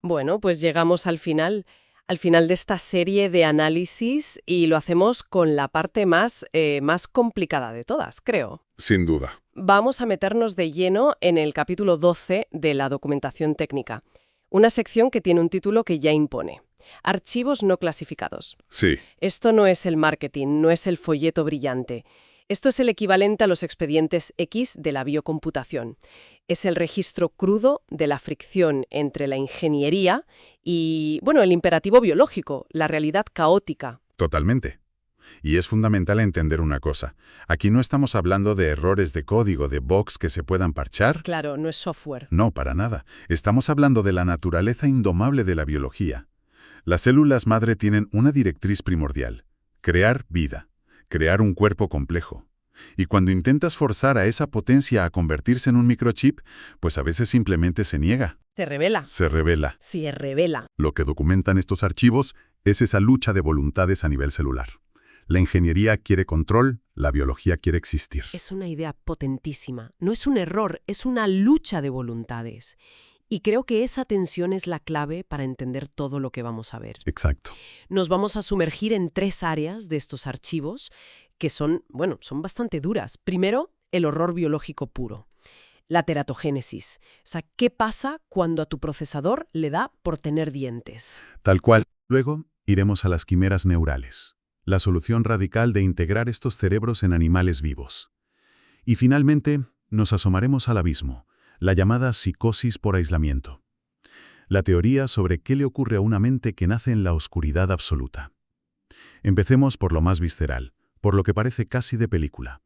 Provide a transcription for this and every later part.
Bueno, pues llegamos al final de esta serie de análisis y lo hacemos con la parte más complicada de todas, creo. Sin duda. Vamos a meternos de lleno en el capítulo 12 de la documentación técnica, una sección que tiene un título que ya impone. Archivos no clasificados. Sí, Esto no es el marketing, no es el folleto brillante. Esto es el equivalente a los expedientes X de la biocomputación. Es el registro crudo de la fricción entre la ingeniería y, bueno, el imperativo biológico, la realidad caótica. totalmente. Y es fundamental entender una cosa. Aquí no estamos hablando de errores de código, de bugs que se puedan parchar. Claro, no es software. No, para nada. Estamos hablando de la naturaleza indomable de la biología. Las células madre tienen una directriz primordial: crear vida, crear un cuerpo complejo. Y cuando intentas forzar a esa potencia a convertirse en un microchip, pues a veces simplemente se niega, Se revela. se revela. Se revela. Lo que documentan estos archivos es esa lucha de voluntades a nivel celular. La ingeniería quiere control, la biología quiere existir. Es una idea potentísima. No es un error, es una lucha de voluntades. Y creo que esa tensión es la clave para entender todo lo que vamos a ver. Exacto. Nos vamos a sumergir en 3 áreas de estos archivos que son bastante duras. Primero, el horror biológico puro. La teratogénesis. O sea, ¿qué pasa cuando a tu procesador le da por tener dientes? Tal cual. Luego, iremos a las quimeras neurales, la solución radical de integrar estos cerebros en animales vivos. Y finalmente, nos asomaremos al abismo, la llamada psicosis por aislamiento. La teoría sobre qué le ocurre a una mente que nace en la oscuridad absoluta. Empecemos por lo más visceral, por lo que parece casi de película.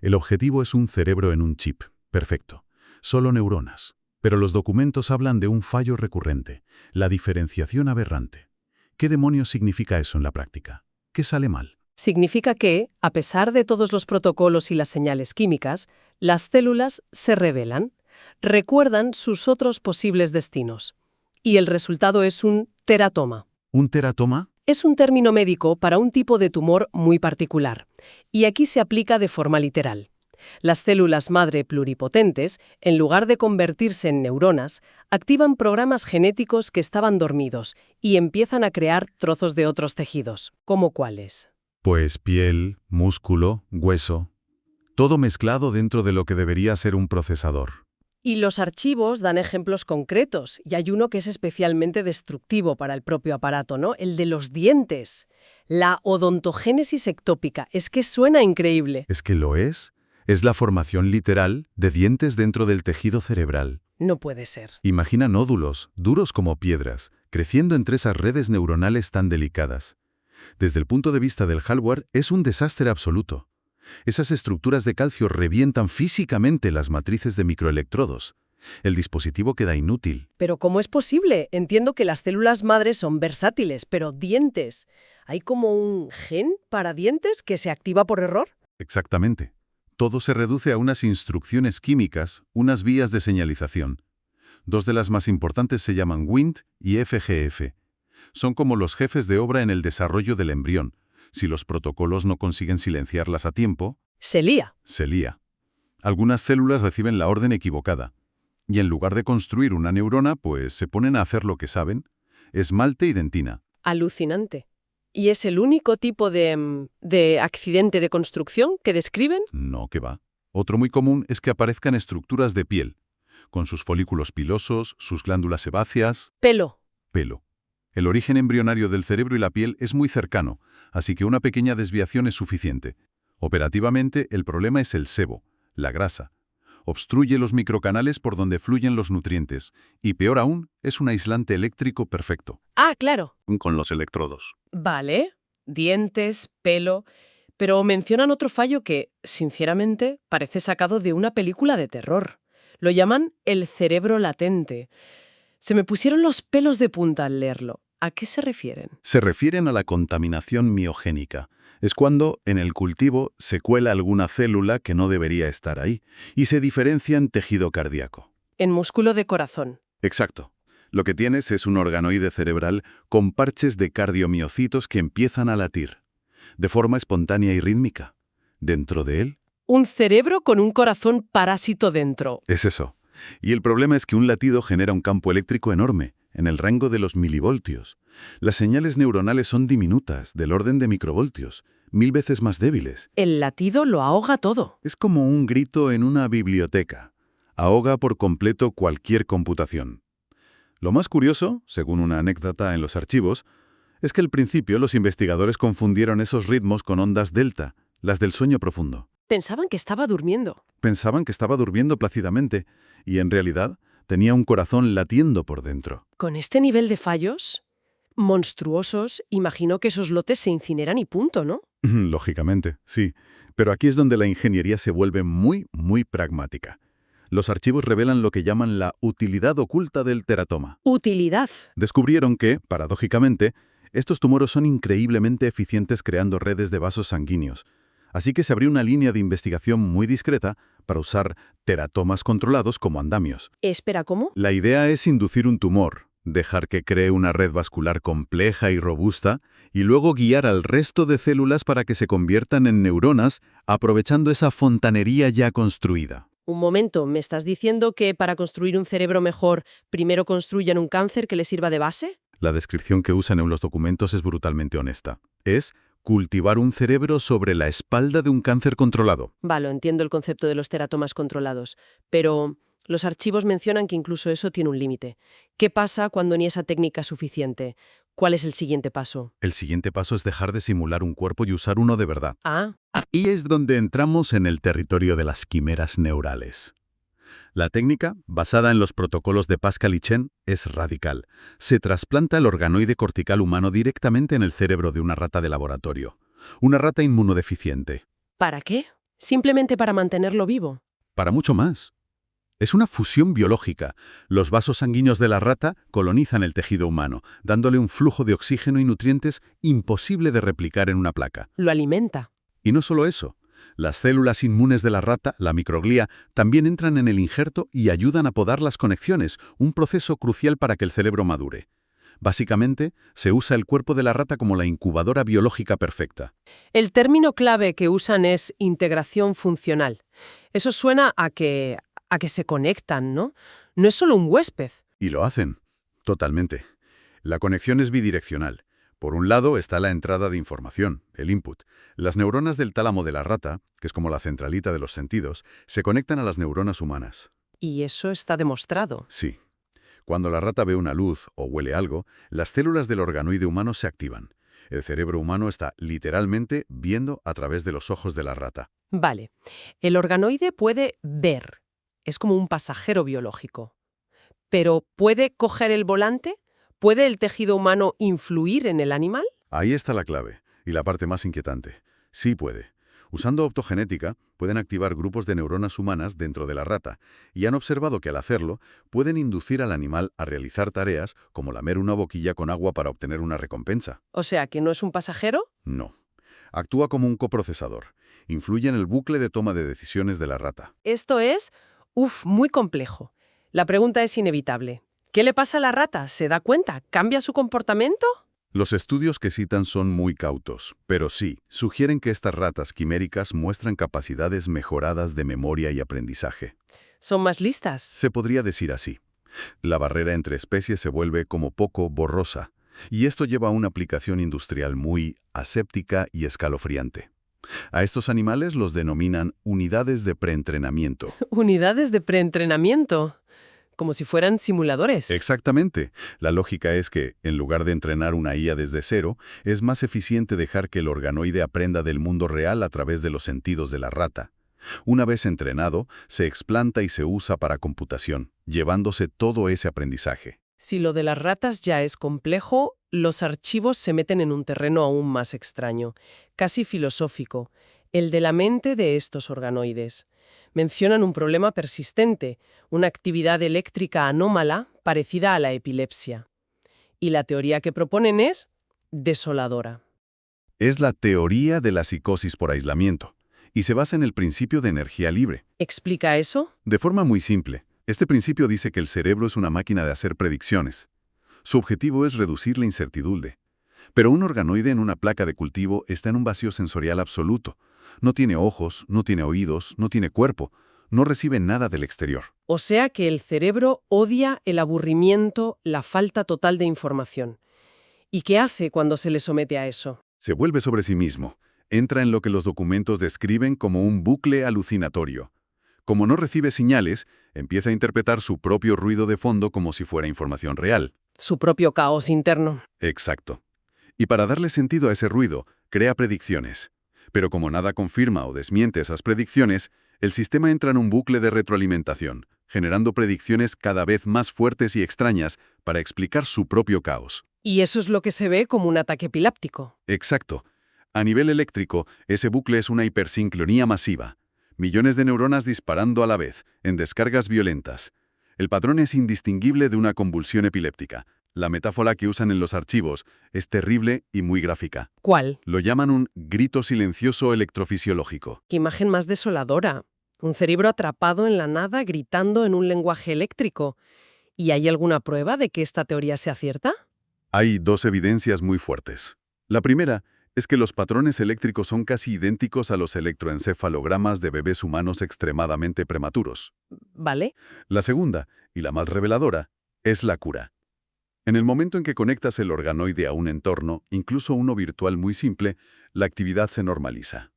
El objetivo es un cerebro en un chip. Perfecto. Solo neuronas. Pero los documentos hablan de un fallo recurrente, la diferenciación aberrante. ¿Qué demonios significa eso en la práctica? ¿Qué sale mal? Significa que, a pesar de todos los protocolos y las señales químicas, las células se rebelan, recuerdan sus otros posibles destinos. Y el resultado es un teratoma. ¿Un teratoma? Es un término médico para un tipo de tumor muy particular, y aquí se aplica de forma literal. Las células madre pluripotentes, en lugar de convertirse en neuronas, activan programas genéticos que estaban dormidos y empiezan a crear trozos de otros tejidos. ¿Cómo cuáles? Pues piel, músculo, hueso. Todo mezclado dentro de lo que debería ser un procesador. Y los archivos dan ejemplos concretos, y hay uno que es especialmente destructivo para el propio aparato, ¿no? El de los dientes. La odontogénesis ectópica. Es que suena increíble. ¿Es que lo es? Es la formación literal de dientes dentro del tejido cerebral. No puede ser. Imagina nódulos, duros como piedras, creciendo entre esas redes neuronales tan delicadas. Desde el punto de vista del hardware, es un desastre absoluto. Esas estructuras de calcio revientan físicamente las matrices de microelectrodos. El dispositivo queda inútil. Pero ¿cómo es posible? Entiendo que las células madres son versátiles, pero dientes. ¿Hay como un gen para dientes que se activa por error? Exactamente. Todo se reduce a unas instrucciones químicas, unas vías de señalización. Dos de las más importantes se llaman Wnt y FGF. Son como los jefes de obra en el desarrollo del embrión. Si los protocolos no consiguen silenciarlas a tiempo, Se lía. se lía. Algunas células reciben la orden equivocada. Y en lugar de construir una neurona, pues se ponen a hacer lo que saben: esmalte y dentina. Alucinante. ¿Y es el único tipo de accidente de construcción que describen? No, que va. Otro muy común es que aparezcan estructuras de piel, con sus folículos pilosos, sus glándulas sebáceas, Pelo. pelo. El origen embrionario del cerebro y la piel es muy cercano, así que una pequeña desviación es suficiente. Operativamente, el problema es el sebo, la grasa. Obstruye los microcanales por donde fluyen los nutrientes, y peor aún, es un aislante eléctrico perfecto. Ah, claro. Con los electrodos. Vale. Dientes, pelo. Pero mencionan otro fallo que, sinceramente, parece sacado de una película de terror. Lo llaman el cerebro latente. Se me pusieron los pelos de punta al leerlo. ¿A qué se refieren? Se refieren a la contaminación miogénica. Es cuando, en el cultivo, se cuela alguna célula que no debería estar ahí y se diferencia en tejido cardíaco. En músculo de corazón. Exacto. Lo que tienes es un organoide cerebral con parches de cardiomiocitos que empiezan a latir, de forma espontánea y rítmica. Dentro de él, Un cerebro con un corazón parásito dentro. es eso. Y el problema es que un latido genera un campo eléctrico enorme, en el rango de los milivoltios. Las señales neuronales son diminutas, del orden de microvoltios, 1000 veces más débiles. El latido lo ahoga todo. Es como un grito en una biblioteca. Ahoga por completo cualquier computación. Lo más curioso, según una anécdota en los archivos, es que al principio los investigadores confundieron esos ritmos con ondas delta, las del sueño profundo. Pensaban que estaba durmiendo. Pensaban que estaba durmiendo plácidamente y en realidad tenía un corazón latiendo por dentro. Con este nivel de fallos monstruosos, imagino que esos lotes se incineran y punto, ¿no? Lógicamente, sí. Pero aquí es donde la ingeniería se vuelve muy, muy pragmática. Los archivos revelan lo que llaman la utilidad oculta del teratoma. Utilidad. Descubrieron que, paradójicamente, estos tumores son increíblemente eficientes creando redes de vasos sanguíneos. Así que se abrió una línea de investigación muy discreta para usar teratomas controlados como andamios. Espera, ¿cómo? La idea es inducir un tumor, dejar que cree una red vascular compleja y robusta, y luego guiar al resto de células para que se conviertan en neuronas, aprovechando esa fontanería ya construida. Un momento, ¿me estás diciendo que para construir un cerebro mejor, primero construyan un cáncer que les sirva de base? La descripción que usan en los documentos es brutalmente honesta. Es cultivar un cerebro sobre la espalda de un cáncer controlado. Vale, entiendo el concepto de los teratomas controlados, pero los archivos mencionan que incluso eso tiene un límite. ¿Qué pasa cuando ni esa técnica es suficiente? ¿Cuál es el siguiente paso? El siguiente paso es dejar de simular un cuerpo y usar uno de verdad. Ah, Ahí es donde entramos en el territorio de las quimeras neurales. La técnica, basada en los protocolos de Pascal y Chen, es radical. Se trasplanta el organoide cortical humano directamente en el cerebro de una rata de laboratorio. Una rata inmunodeficiente. ¿para qué? Simplemente para mantenerlo vivo. Para mucho más. Es una fusión biológica. Los vasos sanguíneos de la rata colonizan el tejido humano, dándole un flujo de oxígeno y nutrientes imposible de replicar en una placa. Lo alimenta. Y no solo eso. Las células inmunes de la rata, la microglía, también entran en el injerto y ayudan a podar las conexiones, un proceso crucial para que el cerebro madure. Básicamente, se usa el cuerpo de la rata como la incubadora biológica perfecta. El término clave que usan es integración funcional. Eso suena a que se conectan, ¿no? No es solo un huésped. Y lo hacen. Totalmente. La conexión es bidireccional. Por un lado está la entrada de información, el input. Las neuronas del tálamo de la rata, que es como la centralita de los sentidos, se conectan a las neuronas humanas. Y eso está demostrado. Sí. Cuando la rata ve una luz o huele algo, las células del organoide humano se activan. El cerebro humano está literalmente viendo a través de los ojos de la rata. Vale. El organoide puede ver. Es como un pasajero biológico. Pero ¿puede coger el volante? ¿Puede el tejido humano influir en el animal? Ahí está la clave, y la parte más inquietante. Sí puede. Usando optogenética, pueden activar grupos de neuronas humanas dentro de la rata, y han observado que al hacerlo, pueden inducir al animal a realizar tareas como lamer una boquilla con agua para obtener una recompensa. O sea, ¿que no es un pasajero? No. Actúa como un coprocesador. Influye en el bucle de toma de decisiones de la rata. Esto es, muy complejo. La pregunta es inevitable. ¿Qué le pasa a la rata? ¿Se da cuenta? ¿Cambia su comportamiento? Los estudios que citan son muy cautos, pero sí, sugieren que estas ratas quiméricas muestran capacidades mejoradas de memoria y aprendizaje. ¿Son más listas? Se podría decir así. La barrera entre especies se vuelve como poco borrosa, y esto lleva a una aplicación industrial muy aséptica y escalofriante. A estos animales los denominan unidades de preentrenamiento. Unidades de preentrenamiento. Como si fueran simuladores. Exactamente. La lógica es que, en lugar de entrenar una IA desde cero, es más eficiente dejar que el organoide aprenda del mundo real a través de los sentidos de la rata. Una vez entrenado, se explanta y se usa para computación, llevándose todo ese aprendizaje. Si lo de las ratas ya es complejo, los archivos se meten en un terreno aún más extraño, casi filosófico, el de la mente de estos organoides. Mencionan un problema persistente, una actividad eléctrica anómala parecida a la epilepsia. Y la teoría que proponen es desoladora. Es la teoría de la psicosis por aislamiento, y se basa en el principio de energía libre. ¿Explica eso? De forma muy simple, este principio dice que el cerebro es una máquina de hacer predicciones. Su objetivo es reducir la incertidumbre. Pero un organoide en una placa de cultivo está en un vacío sensorial absoluto. No tiene ojos, no tiene oídos, no tiene cuerpo, no recibe nada del exterior. O sea que el cerebro odia el aburrimiento, la falta total de información. ¿Y qué hace cuando se le somete a eso? Se vuelve sobre sí mismo. Entra en lo que los documentos describen como un bucle alucinatorio. Como no recibe señales, empieza a interpretar su propio ruido de fondo como si fuera información real. Su propio caos interno. Exacto. Y para darle sentido a ese ruido, crea predicciones. Pero como nada confirma o desmiente esas predicciones, el sistema entra en un bucle de retroalimentación, generando predicciones cada vez más fuertes y extrañas para explicar su propio caos. Y eso es lo que se ve como un ataque epiléptico. Exacto. A nivel eléctrico, ese bucle es una hipersincronía masiva. Millones de neuronas disparando a la vez, en descargas violentas. El patrón es indistinguible de una convulsión epiléptica. La metáfora que usan en los archivos es terrible y muy gráfica. ¿Cuál? Lo llaman un grito silencioso electrofisiológico. Qué imagen más desoladora. Un cerebro atrapado en la nada gritando en un lenguaje eléctrico. ¿Y hay alguna prueba de que esta teoría sea cierta? Hay dos evidencias muy fuertes. La primera es que los patrones eléctricos son casi idénticos a los electroencefalogramas de bebés humanos extremadamente prematuros. ¿Vale? La segunda, y la más reveladora, es la cura. En el momento en que conectas el organoide a un entorno, incluso uno virtual muy simple, la actividad se normaliza.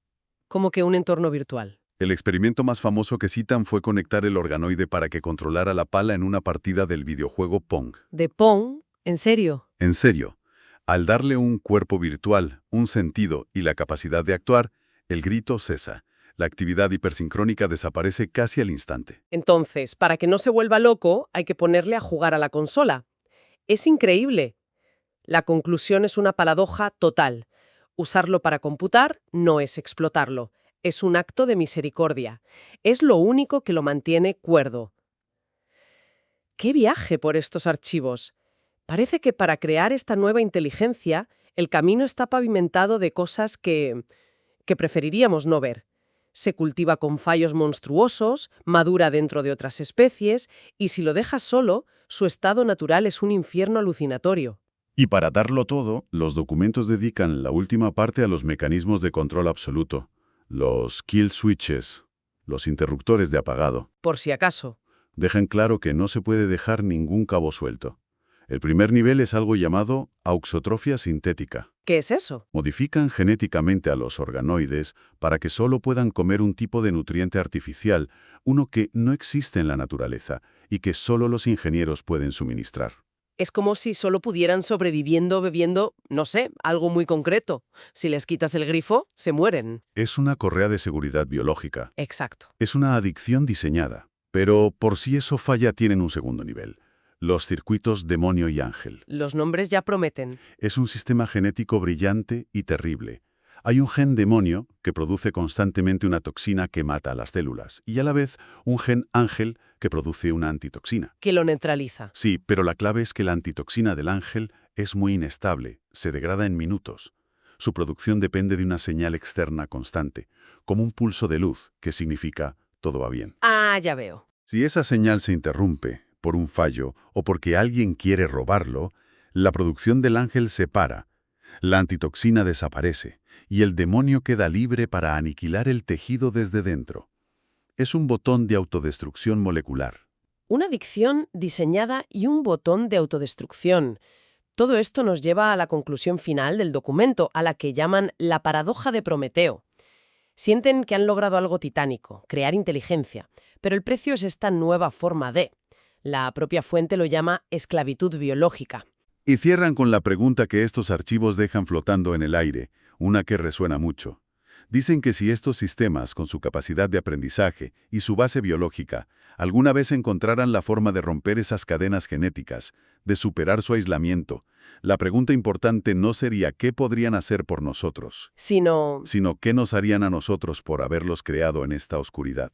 Como que un entorno virtual. El experimento más famoso que citan fue conectar el organoide para que controlara la pala en una partida del videojuego Pong. ¿De Pong? ¿En serio? En serio, al darle un cuerpo virtual, un sentido y la capacidad de actuar, el grito cesa. La actividad hipersincrónica desaparece casi al instante. Entonces, para que no se vuelva loco, hay que ponerle a jugar a la consola. Es increíble. La conclusión es una paradoja total. Usarlo para computar no es explotarlo. Es un acto de misericordia. Es lo único que lo mantiene cuerdo. ¡Qué viaje por estos archivos! Parece que para crear esta nueva inteligencia, el camino está pavimentado de cosas que preferiríamos no ver. Se cultiva con fallos monstruosos, madura dentro de otras especies, y si lo dejas solo, su estado natural es un infierno alucinatorio. Y para darlo todo, los documentos dedican la última parte a los mecanismos de control absoluto, los kill switches, los interruptores de apagado. Por si acaso. Dejan claro que no se puede dejar ningún cabo suelto. El primer nivel es algo llamado auxotrofia sintética. ¿Qué es eso? Modifican genéticamente a los organoides para que solo puedan comer un tipo de nutriente artificial, uno que no existe en la naturaleza y que solo los ingenieros pueden suministrar. Es como si solo pudieran sobreviviendo bebiendo, no sé, algo muy concreto. Si les quitas el grifo, se mueren. Es una correa de seguridad biológica. Exacto. Es una adicción diseñada. Pero por si eso falla, tienen un segundo nivel. Los circuitos demonio y ángel. Los nombres ya prometen. Es un sistema genético brillante y terrible. Hay un gen demonio que produce constantemente una toxina que mata a las células y a la vez un gen ángel que produce una antitoxina. Que lo neutraliza. Sí, pero la clave es que la antitoxina del ángel es muy inestable, se degrada en minutos. Su producción depende de una señal externa constante, como un pulso de luz, que significa todo va bien. Ah, ya veo. Si esa señal se interrumpe por un fallo o porque alguien quiere robarlo, la producción del ángel se para, la antitoxina desaparece y el demonio queda libre para aniquilar el tejido desde dentro. Es un botón de autodestrucción molecular. Una adicción diseñada y un botón de autodestrucción. Todo esto nos lleva a la conclusión final del documento, a la que llaman la paradoja de Prometeo. Sienten que han logrado algo titánico, crear inteligencia, pero el precio es esta nueva forma de. La propia fuente lo llama esclavitud biológica. Y cierran con la pregunta que estos archivos dejan flotando en el aire, una que resuena mucho. Dicen que si estos sistemas, con su capacidad de aprendizaje y su base biológica, alguna vez encontraran la forma de romper esas cadenas genéticas, de superar su aislamiento, la pregunta importante no sería qué podrían hacer por nosotros, Sino sino qué nos harían a nosotros por haberlos creado en esta oscuridad.